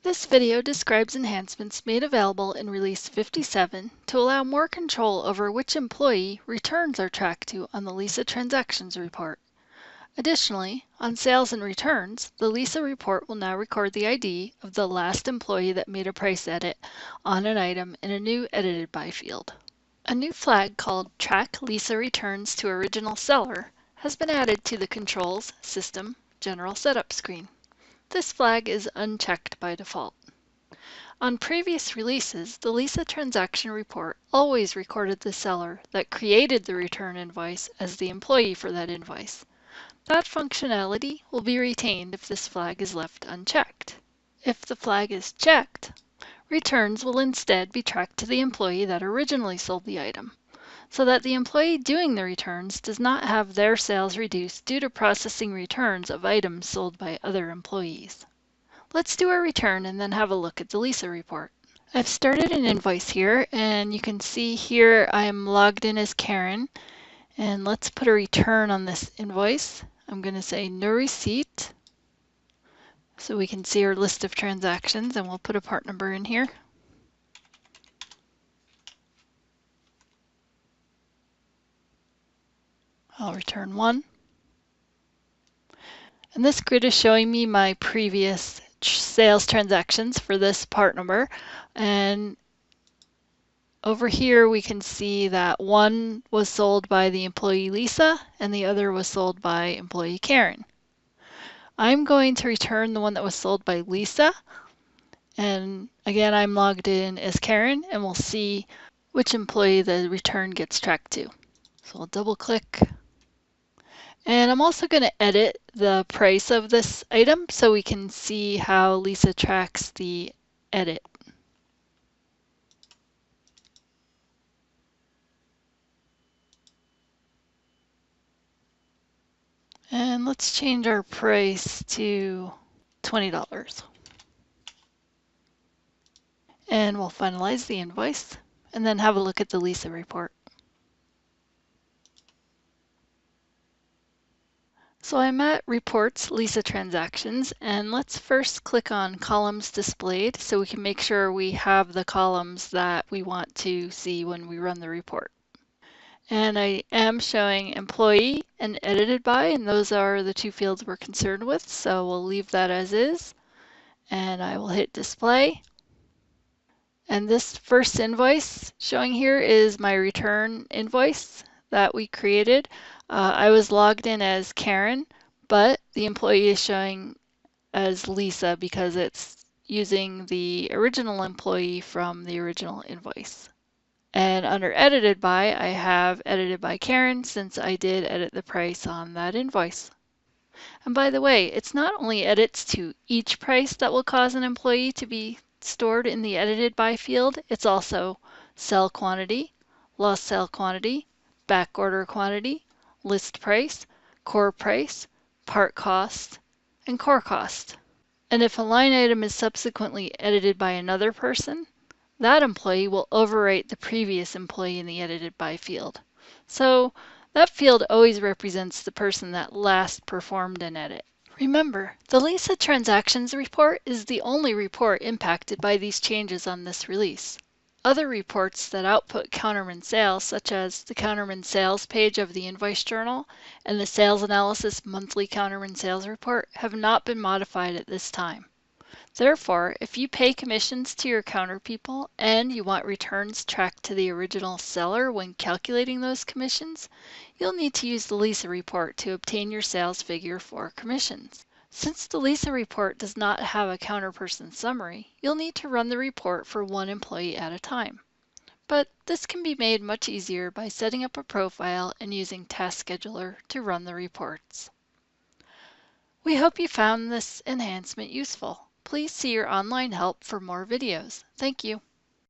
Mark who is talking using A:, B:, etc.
A: This video describes enhancements made available in Release 57 to allow more control over which employee returns are tracked to on the LISA Transactions Report. Additionally, on sales and returns, the LISA report will now record the ID of the last employee that made a price edit on an item in a new Edited By field. A new flag called Track LISA Returns to Original Seller has been added to the Controls System General Setup screen. This flag is unchecked by default. On previous releases, the LISA transaction report always recorded the seller that created the return invoice as the employee for that invoice. That functionality will be retained if this flag is left unchecked. If the flag is checked, returns will instead be tracked to the employee that originally sold the item, so that the employee doing the returns does not have their sales reduced due to processing returns of items sold by other employees. Let's do a return and then have a look at the LISA report. I've started an invoice here, and you can see here I am logged in as Karen, and let's put a return on this invoice. I'm going to say no receipt so we can see our list of transactions, and we'll put a part number in here. I'll return 1. And this grid is showing me my previous sales transactions for this part number. And over here we can see that one was sold by the employee Lisa and the other was sold by employee Karen. I'm going to return the one that was sold by Lisa. And again, I'm logged in as Karen, and we'll see which employee the return gets tracked to. So I'll double click. And I'm also going to edit the price of this item so we can see how LISA tracks the edit. And let's change our price to $20. And we'll finalize the invoice and then have a look at the LISA report. So I'm at Reports, LISA Transactions, and let's first click on Columns Displayed so we can make sure we have the columns that we want to see when we run the report. And I am showing Employee and Edited By, and those are the two fields we're concerned with, so we'll leave that as is. And I will hit Display. And this first invoice showing here is my return invoice that we created. I was logged in as Karen, but the employee is showing as Lisa because it's using the original employee from the original invoice. And under Edited By, I have Edited By Karen since I did edit the price on that invoice. And by the way, it's not only edits to each price that will cause an employee to be stored in the Edited By field, it's also sell quantity, lost sale quantity, back order quantity, list price, core price, part cost, and core cost. And if a line item is subsequently edited by another person, that employee will overwrite the previous employee in the Edited By field. So that field always represents the person that last performed an edit. Remember, the LISA Transactions report is the only report impacted by these changes on this release. Other reports that output Counterman Sales, such as the Counterman Sales page of the Invoice Journal and the Sales Analysis Monthly Counterman Sales Report, have not been modified at this time. Therefore, if you pay commissions to your counter people and you want returns tracked to the original seller when calculating those commissions, you'll need to use the LISA report to obtain your sales figure for commissions. Since the LISA report does not have a counterperson summary, you'll need to run the report for one employee at a time. But this can be made much easier by setting up a profile and using Task Scheduler to run the reports. We hope you found this enhancement useful. Please see your online help for more videos. Thank you.